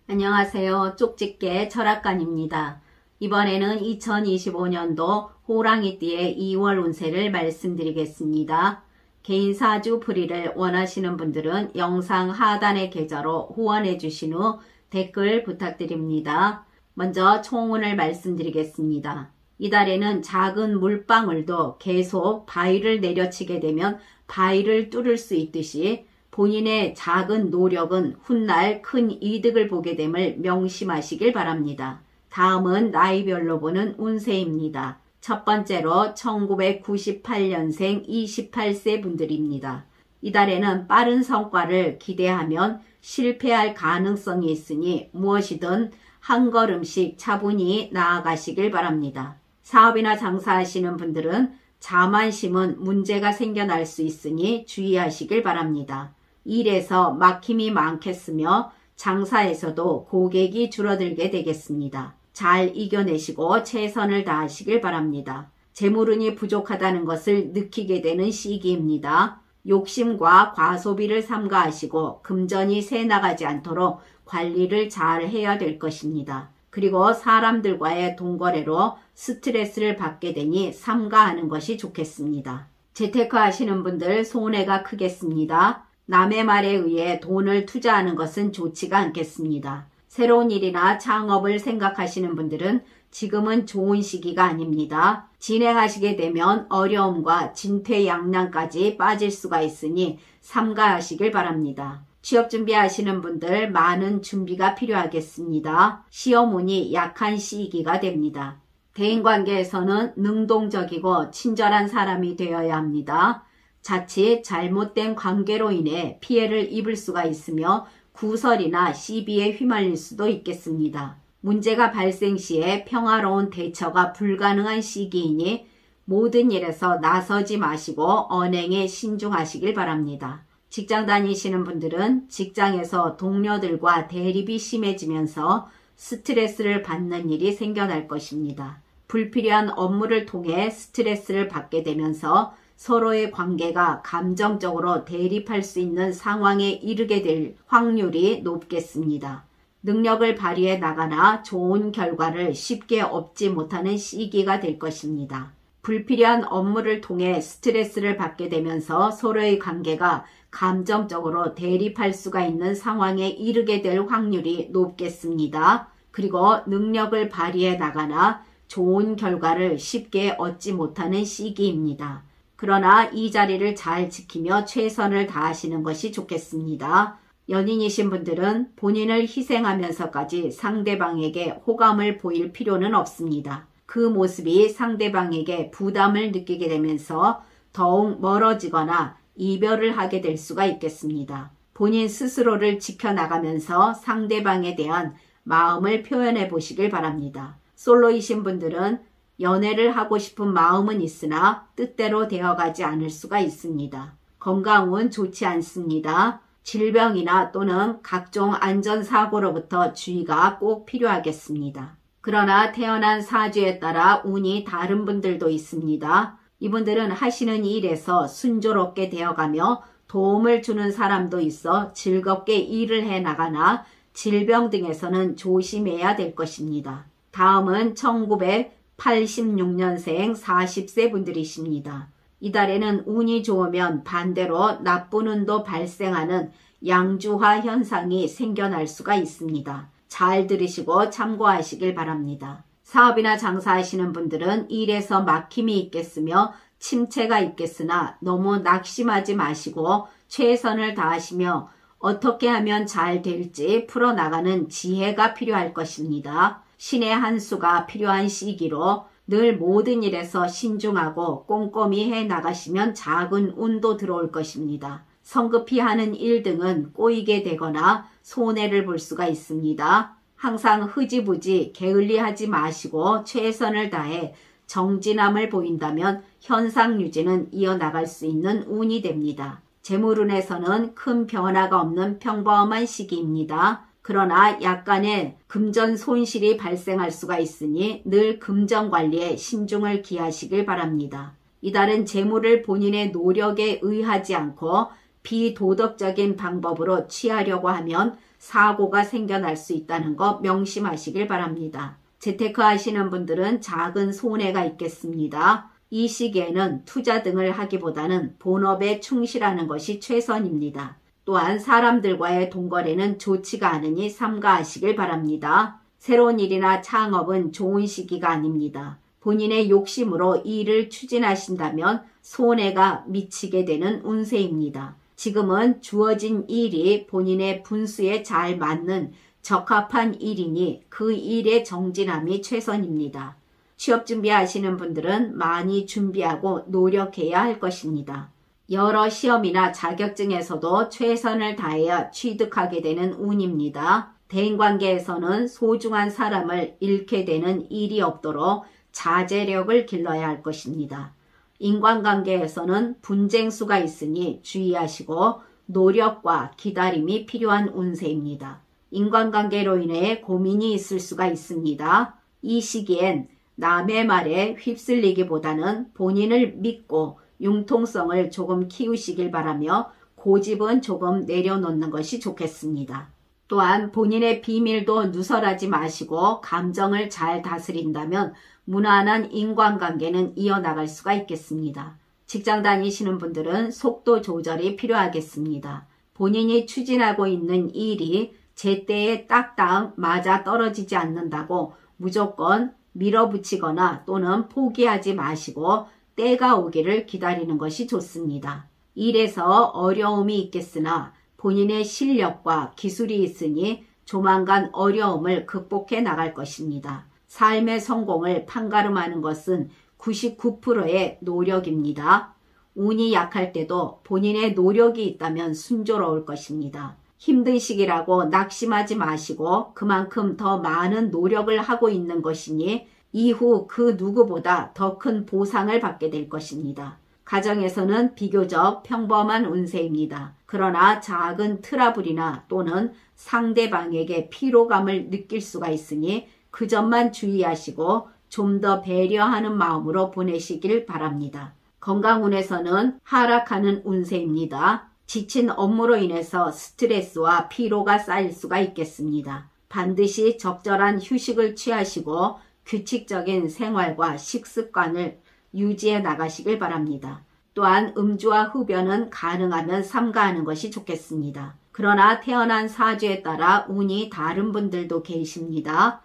안녕하세요. 쪽집게 철학관입니다. 이번에는 2025년도 호랑이띠의 2월 운세를 말씀드리겠습니다. 개인 사주 풀이를 원하시는 분들은 영상 하단의 계좌로 후원해 주신 후 댓글 부탁드립니다. 먼저 총운을 말씀드리겠습니다. 이달에는 작은 물방울도 계속 바위를 내려치게 되면 바위를 뚫을 수 있듯이 본인의 작은 노력은 훗날 큰 이득을 보게 됨을 명심하시길 바랍니다. 다음은 나이별로 보는 운세입니다. 첫 번째로 1998년생 28세 분들입니다. 이달에는 빠른 성과를 기대하면 실패할 가능성이 있으니 무엇이든 한 걸음씩 차분히 나아가시길 바랍니다. 사업이나 장사하시는 분들은 자만심은 문제가 생겨날 수 있으니 주의하시길 바랍니다. 일에서 막힘이 많겠으며 장사에서도 고객이 줄어들게 되겠습니다. 잘 이겨내시고 최선을 다하시길 바랍니다. 재물운이 부족하다는 것을 느끼게 되는 시기입니다. 욕심과 과소비를 삼가하시고 금전이 새나가지 않도록 관리를 잘 해야 될 것입니다. 그리고 사람들과의 동거래로 스트레스를 받게 되니 삼가하는 것이 좋겠습니다. 재테크 하시는 분들 손해가 크겠습니다. 남의 말에 의해 돈을 투자하는 것은 좋지가 않겠습니다. 새로운 일이나 창업을 생각하시는 분들은 지금은 좋은 시기가 아닙니다. 진행하시게 되면 어려움과 진퇴양난까지 빠질 수가 있으니 삼가하시길 바랍니다. 취업 준비하시는 분들 많은 준비가 필요하겠습니다. 시험운이 약한 시기가 됩니다. 대인관계에서는 능동적이고 친절한 사람이 되어야 합니다. 자칫 잘못된 관계로 인해 피해를 입을 수가 있으며 구설이나 시비에 휘말릴 수도 있겠습니다. 문제가 발생 시에 평화로운 대처가 불가능한 시기이니 모든 일에서 나서지 마시고 언행에 신중하시길 바랍니다. 직장 다니시는 분들은 직장에서 동료들과 대립이 심해지면서 스트레스를 받는 일이 생겨날 것입니다. 불필요한 업무를 통해 스트레스를 받게 되면서 서로의 관계가 감정적으로 대립할 수 있는 상황에 이르게 될 확률이 높겠습니다. 능력을 발휘해 나가나 좋은 결과를 쉽게 얻지 못하는 시기가 될 것입니다. 불필요한 업무를 통해 스트레스를 받게 되면서 서로의 관계가 감정적으로 대립할 수가 있는 상황에 이르게 될 확률이 높겠습니다. 그리고 능력을 발휘해 나가나 좋은 결과를 쉽게 얻지 못하는 시기입니다. 그러나 이 자리를 잘 지키며 최선을 다하시는 것이 좋겠습니다. 연인이신 분들은 본인을 희생하면서까지 상대방에게 호감을 보일 필요는 없습니다. 그 모습이 상대방에게 부담을 느끼게 되면서 더욱 멀어지거나 이별을 하게 될 수가 있겠습니다. 본인 스스로를 지켜나가면서 상대방에 대한 마음을 표현해 보시길 바랍니다. 솔로이신 분들은 연애를 하고 싶은 마음은 있으나 뜻대로 되어가지 않을 수가 있습니다. 건강은 좋지 않습니다. 질병이나 또는 각종 안전사고로부터 주의가 꼭 필요하겠습니다. 그러나 태어난 사주에 따라 운이 다른 분들도 있습니다. 이분들은 하시는 일에서 순조롭게 되어가며 도움을 주는 사람도 있어 즐겁게 일을 해나가나 질병 등에서는 조심해야 될 것입니다. 다음은 1986년생 40세 분들이십니다. 이달에는 운이 좋으면 반대로 나쁜 운도 발생하는 양주화 현상이 생겨날 수가 있습니다. 잘 들으시고 참고하시길 바랍니다. 사업이나 장사하시는 분들은 일에서 막힘이 있겠으며 침체가 있겠으나 너무 낙심하지 마시고 최선을 다하시며 어떻게 하면 잘 될지 풀어나가는 지혜가 필요할 것입니다. 신의 한 수가 필요한 시기로 늘 모든 일에서 신중하고 꼼꼼히 해나가시면 작은 운도 들어올 것입니다. 성급히 하는 일 등은 꼬이게 되거나 손해를 볼 수가 있습니다. 항상 흐지부지 게을리하지 마시고 최선을 다해 정진함을 보인다면 현상 유지는 이어나갈 수 있는 운이 됩니다. 재물운에서는 큰 변화가 없는 평범한 시기입니다. 그러나 약간의 금전 손실이 발생할 수가 있으니 늘 금전 관리에 신중을 기하시길 바랍니다. 이달은 재물을 본인의 노력에 의하지 않고 비도덕적인 방법으로 취하려고 하면 사고가 생겨날 수 있다는 거 명심하시길 바랍니다. 재테크 하시는 분들은 작은 손해가 있겠습니다. 이 시기에는 투자 등을 하기보다는 본업에 충실하는 것이 최선입니다. 또한 사람들과의 동거래는 좋지가 않으니 삼가하시길 바랍니다. 새로운 일이나 창업은 좋은 시기가 아닙니다. 본인의 욕심으로 일을 추진하신다면 손해가 미치게 되는 운세입니다. 지금은 주어진 일이 본인의 분수에 잘 맞는 적합한 일이니 그 일의 정진함이 최선입니다. 취업 준비하시는 분들은 많이 준비하고 노력해야 할 것입니다. 여러 시험이나 자격증에서도 최선을 다해야 취득하게 되는 운입니다. 대인관계에서는 소중한 사람을 잃게 되는 일이 없도록 자제력을 길러야 할 것입니다. 인간관계에서는 분쟁수가 있으니 주의하시고 노력과 기다림이 필요한 운세입니다. 인간관계로 인해 고민이 있을 수가 있습니다. 이 시기엔 남의 말에 휩쓸리기보다는 본인을 믿고 융통성을 조금 키우시길 바라며 고집은 조금 내려놓는 것이 좋겠습니다. 또한 본인의 비밀도 누설하지 마시고 감정을 잘 다스린다면 무난한 인간관계는 이어나갈 수가 있겠습니다. 직장 다니시는 분들은 속도 조절이 필요하겠습니다. 본인이 추진하고 있는 일이 제때에 딱딱 맞아 떨어지지 않는다고 무조건 밀어붙이거나 또는 포기하지 마시고 때가 오기를 기다리는 것이 좋습니다. 일에서 어려움이 있겠으나 본인의 실력과 기술이 있으니 조만간 어려움을 극복해 나갈 것입니다. 삶의 성공을 판가름하는 것은 99%의 노력입니다. 운이 약할 때도 본인의 노력이 있다면 순조로울 것입니다. 힘든 시기라고 낙심하지 마시고 그만큼 더 많은 노력을 하고 있는 것이니 이후 그 누구보다 더 큰 보상을 받게 될 것입니다. 가정에서는 비교적 평범한 운세입니다. 그러나 작은 트러블이나 또는 상대방에게 피로감을 느낄 수가 있으니 그 점만 주의하시고 좀 더 배려하는 마음으로 보내시길 바랍니다. 건강운에서는 하락하는 운세입니다. 지친 업무로 인해서 스트레스와 피로가 쌓일 수가 있겠습니다. 반드시 적절한 휴식을 취하시고 규칙적인 생활과 식습관을 유지해 나가시길 바랍니다. 또한 음주와 흡연은 가능하면 삼가하는 것이 좋겠습니다. 그러나 태어난 사주에 따라 운이 다른 분들도 계십니다.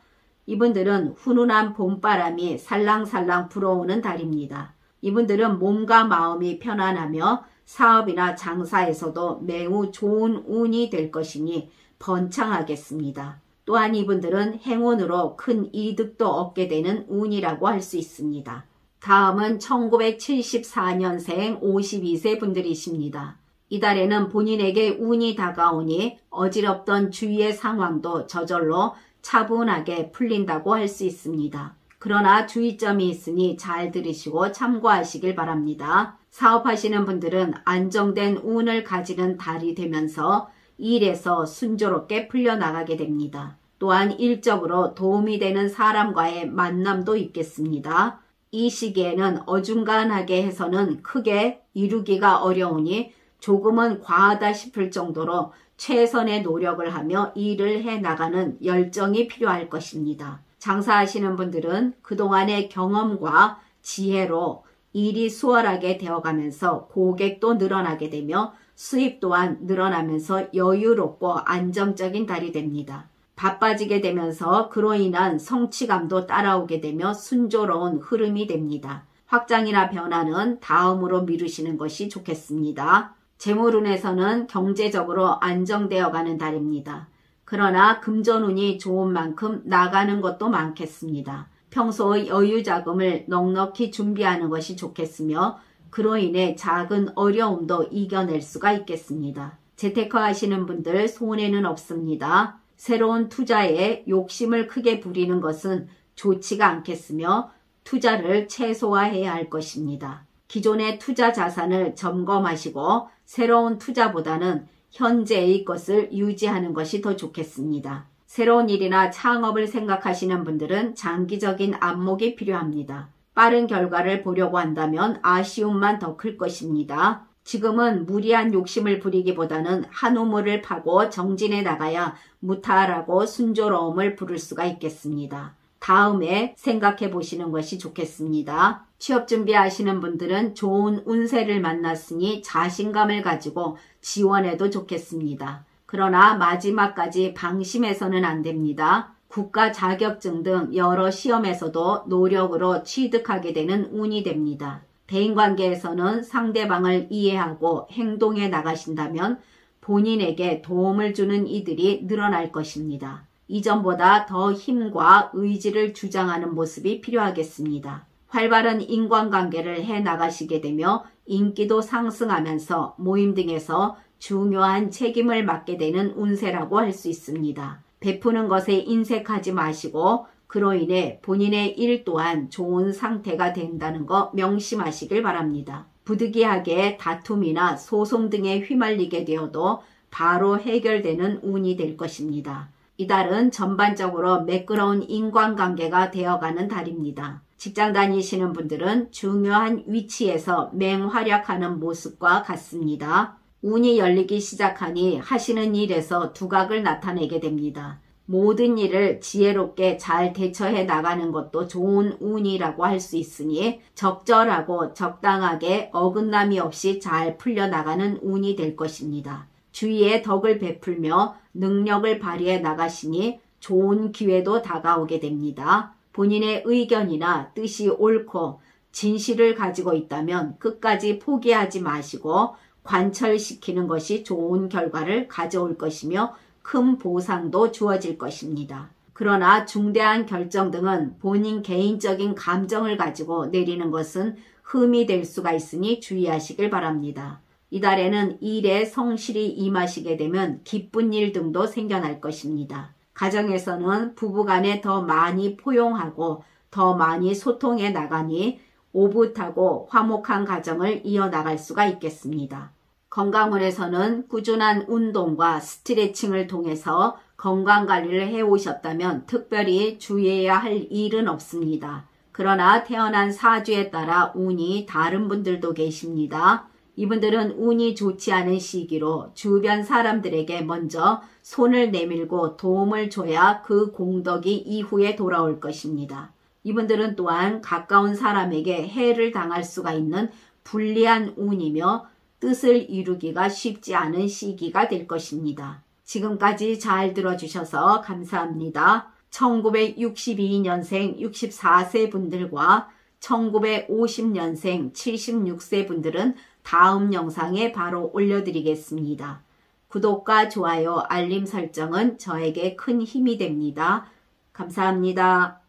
이분들은 훈훈한 봄바람이 살랑살랑 불어오는 달입니다. 이분들은 몸과 마음이 편안하며 사업이나 장사에서도 매우 좋은 운이 될 것이니 번창하겠습니다. 또한 이분들은 행운으로 큰 이득도 얻게 되는 운이라고 할 수 있습니다. 다음은 1974년생 52세 분들이십니다. 이달에는 본인에게 운이 다가오니 어지럽던 주위의 상황도 저절로 차분하게 풀린다고 할 수 있습니다. 그러나 주의점이 있으니 잘 들으시고 참고하시길 바랍니다. 사업하시는 분들은 안정된 운을 가지는 달이 되면서 일에서 순조롭게 풀려나가게 됩니다. 또한 일적으로 도움이 되는 사람과의 만남도 있겠습니다. 이 시기에는 어중간하게 해서는 크게 이루기가 어려우니 조금은 과하다 싶을 정도로 최선의 노력을 하며 일을 해나가는 열정이 필요할 것입니다. 장사하시는 분들은 그동안의 경험과 지혜로 일이 수월하게 되어가면서 고객도 늘어나게 되며 수입 또한 늘어나면서 여유롭고 안정적인 달이 됩니다. 바빠지게 되면서 그로 인한 성취감도 따라오게 되며 순조로운 흐름이 됩니다. 확장이나 변화는 다음으로 미루시는 것이 좋겠습니다. 재물운에서는 경제적으로 안정되어 가는 달입니다. 그러나 금전운이 좋은 만큼 나가는 것도 많겠습니다. 평소 여유 자금을 넉넉히 준비하는 것이 좋겠으며 그로 인해 작은 어려움도 이겨낼 수가 있겠습니다. 재테크 하시는 분들 손해는 없습니다. 새로운 투자에 욕심을 크게 부리는 것은 좋지가 않겠으며 투자를 최소화해야 할 것입니다. 기존의 투자 자산을 점검하시고 새로운 투자보다는 현재의 것을 유지하는 것이 더 좋겠습니다. 새로운 일이나 창업을 생각하시는 분들은 장기적인 안목이 필요합니다. 빠른 결과를 보려고 한다면 아쉬움만 더 클 것입니다. 지금은 무리한 욕심을 부리기보다는 한 우물을 파고 정진해 나가야 무탈하고 순조로움을 부를 수가 있겠습니다. 다음에 생각해 보시는 것이 좋겠습니다. 취업 준비하시는 분들은 좋은 운세를 만났으니 자신감을 가지고 지원해도 좋겠습니다. 그러나 마지막까지 방심해서는 안 됩니다. 국가 자격증 등 여러 시험에서도 노력으로 취득하게 되는 운이 됩니다. 대인관계에서는 상대방을 이해하고 행동해 나가신다면 본인에게 도움을 주는 이들이 늘어날 것입니다. 이전보다 더 힘과 의지를 주장하는 모습이 필요하겠습니다. 활발한 인간관계를 해 나가시게 되며 인기도 상승하면서 모임 등에서 중요한 책임을 맡게 되는 운세라고 할 수 있습니다. 베푸는 것에 인색하지 마시고 그로 인해 본인의 일 또한 좋은 상태가 된다는 거 명심하시길 바랍니다. 부득이하게 다툼이나 소송 등에 휘말리게 되어도 바로 해결되는 운이 될 것입니다. 이달은 전반적으로 매끄러운 인간관계가 되어가는 달입니다. 직장 다니시는 분들은 중요한 위치에서 맹활약하는 모습과 같습니다. 운이 열리기 시작하니 하시는 일에서 두각을 나타내게 됩니다. 모든 일을 지혜롭게 잘 대처해 나가는 것도 좋은 운이라고 할 수 있으니 적절하고 적당하게 어긋남이 없이 잘 풀려나가는 운이 될 것입니다. 주위에 덕을 베풀며 능력을 발휘해 나가시니 좋은 기회도 다가오게 됩니다. 본인의 의견이나 뜻이 옳고 진실을 가지고 있다면 끝까지 포기하지 마시고 관철시키는 것이 좋은 결과를 가져올 것이며 큰 보상도 주어질 것입니다. 그러나 중대한 결정 등은 본인 개인적인 감정을 가지고 내리는 것은 흠이 될 수가 있으니 주의하시길 바랍니다. 이달에는 일에 성실히 임하시게 되면 기쁜 일 등도 생겨날 것입니다. 가정에서는 부부간에 더 많이 포용하고 더 많이 소통해 나가니 오붓하고 화목한 가정을 이어나갈 수가 있겠습니다. 건강운에서는 꾸준한 운동과 스트레칭을 통해서 건강관리를 해오셨다면 특별히 주의해야 할 일은 없습니다. 그러나 태어난 사주에 따라 운이 다른 분들도 계십니다. 이분들은 운이 좋지 않은 시기로 주변 사람들에게 먼저 손을 내밀고 도움을 줘야 그 공덕이 이후에 돌아올 것입니다. 이분들은 또한 가까운 사람에게 해를 당할 수가 있는 불리한 운이며 뜻을 이루기가 쉽지 않은 시기가 될 것입니다. 지금까지 잘 들어주셔서 감사합니다. 1962년생 64세 분들과 1950년생 76세 분들은 다음 영상에 바로 올려드리겠습니다. 구독과 좋아요, 알림 설정은 저에게 큰 힘이 됩니다. 감사합니다.